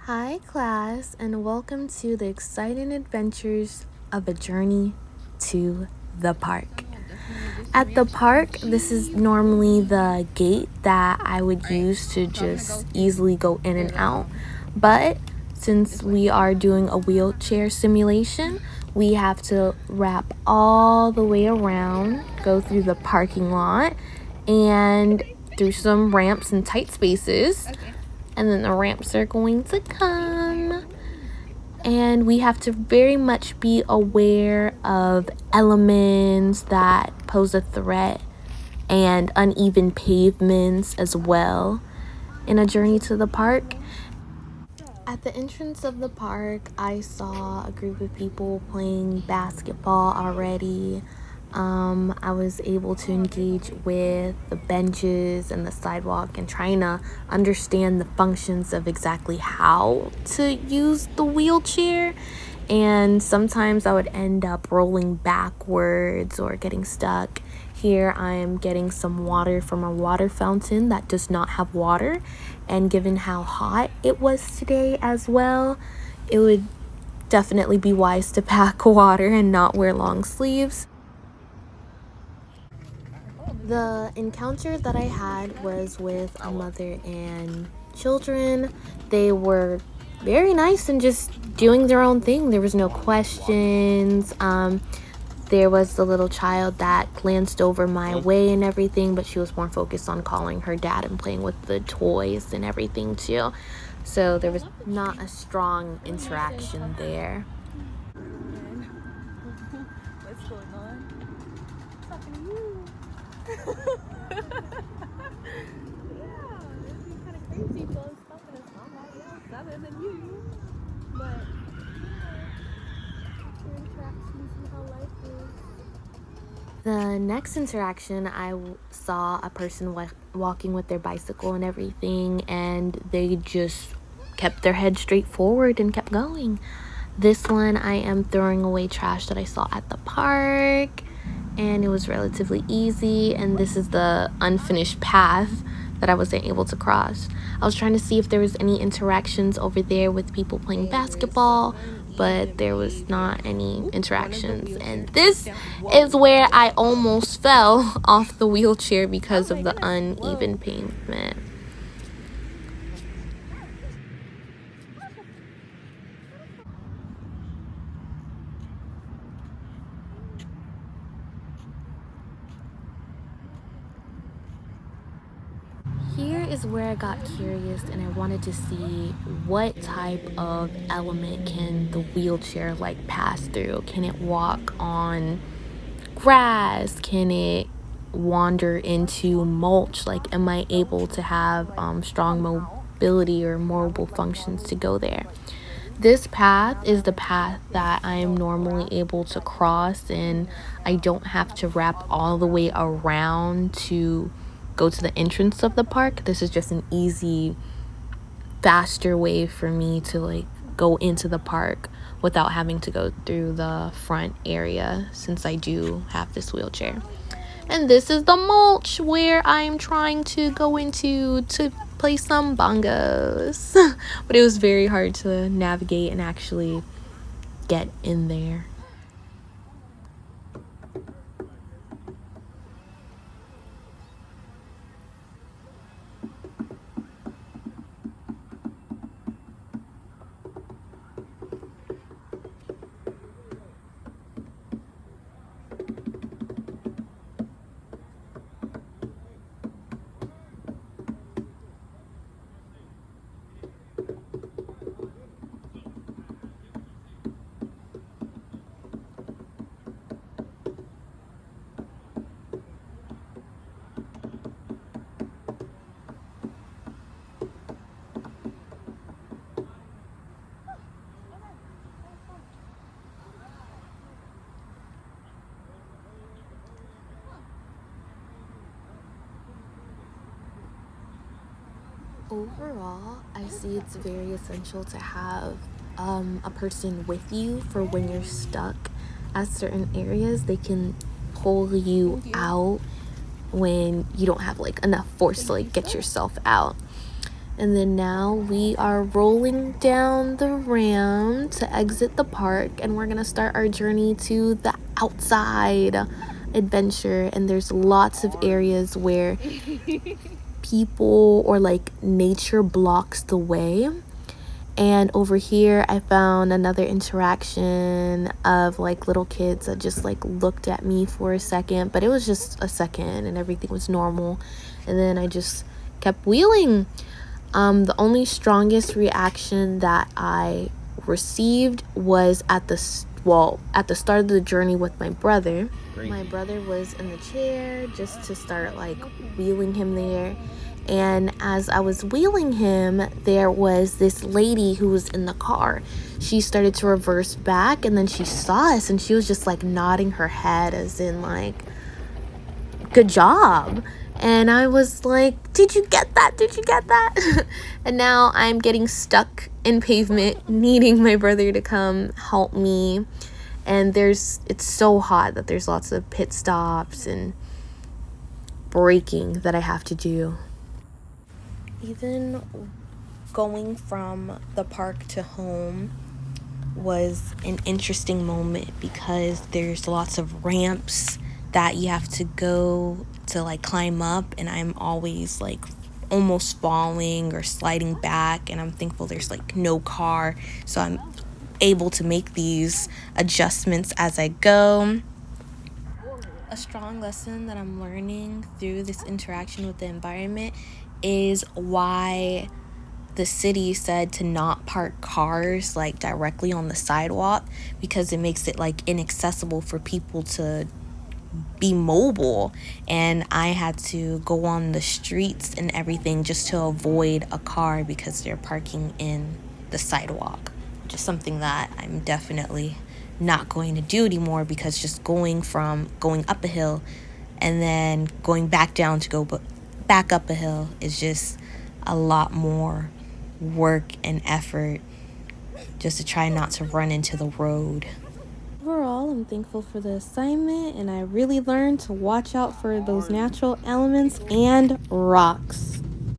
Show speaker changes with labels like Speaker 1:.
Speaker 1: Hi, class, and welcome to the exciting adventures of a journey to the park. At the park, this is normally the gate that I would use to just easily go in and out. But since we are doing a wheelchair simulation, we have to wrap all the way around, go through the parking lot, and through some ramps and tight spaces. And then the ramps are going to come. And we have to very much be aware of elements that pose a threat and uneven pavements as well in a journey to the park. At the entrance of the park, I saw a group of people playing basketball already. I was able to engage with the benches and the sidewalk and trying to understand the functions of exactly how to use the wheelchair. And sometimes I would end up rolling backwards or getting stuck. Here I am getting some water from a water fountain that does not have water. And given how hot it was today as well, it would definitely be wise to pack water and not wear long sleeves. The encounter that I had was with a mother and children. They were very nice and just doing their own thing. There was no questions. There was the little child that glanced over my way and everything, but she was more focused on calling her dad and playing with the toys and everything too. So there was not a strong interaction there.
Speaker 2: What's going on? Talking to you. Yeah, it'd be kind of crazy if I was talking to somebody else other than you. But your interactions and how life is.
Speaker 1: The next interaction, I saw a person walking with their bicycle and everything, and they just kept their head straight forward and kept going. This one, I am throwing away trash that I saw at the park, and it was relatively easy. And this is the unfinished path that I wasn't able to cross. I was trying to see if there was any interactions over there with people playing basketball, but there was not any interactions. And this is where I almost fell off the wheelchair because of the uneven pavement. Here is where I got curious and I wanted to see what type of element can the wheelchair pass through. Can it walk on grass? Can it wander into mulch? Am I able to have strong mobility or mobile functions to go there? This path is the path that I am normally able to cross, and I don't have to wrap all the way around to go to the entrance of the park. This is just an easy, faster way for me to go into the park without having to go through the front area since I do have this wheelchair. And this is the mulch where I'm trying to go into to play some bongos. But it was very hard to navigate and actually get in there. Overall, I see it's very essential to have a person with you for when you're stuck at certain areas. They can pull you out when you don't have enough force to get yourself out. And then now we are rolling down the ramp to exit the park, and we're gonna start our journey to the outside adventure. And there's lots of areas where people or like nature blocks the way. And over here I found another interaction of like little kids that just like looked at me for a second, but it was just a second and everything was normal. And then I just kept wheeling. The only strongest reaction that I received was at the start of the journey with my brother. My brother was in the chair just to start like wheeling him there. And as I was wheeling him, there was this lady who was in the car. She started to reverse back, and then she saw us and she was just like nodding her head as in like, good job. And I was like, did you get that? Did you get that? And now I'm getting stuck in pavement, needing my brother to come help me. And it's so hot that there's lots of pit stops and braking that I have to do. Even going from the park to home was an interesting moment because there's lots of ramps that you have to go to like climb up, and I'm always like almost falling or sliding back, and I'm thankful there's like no car, so I'm able to make these adjustments as I go. A strong lesson that I'm learning through this interaction with the environment is why the city said to not park cars like directly on the sidewalk, because it makes it like inaccessible for people to be mobile. And I had to go on the streets and everything just to avoid a car because they're parking in the sidewalk. Just something that I'm definitely not going to do anymore, because just going up a hill and then going back down to go back up a hill is just a lot more work and effort just to try not to run into the road. Overall, I'm thankful for the assignment, and I really learned to watch out for those natural elements and rocks.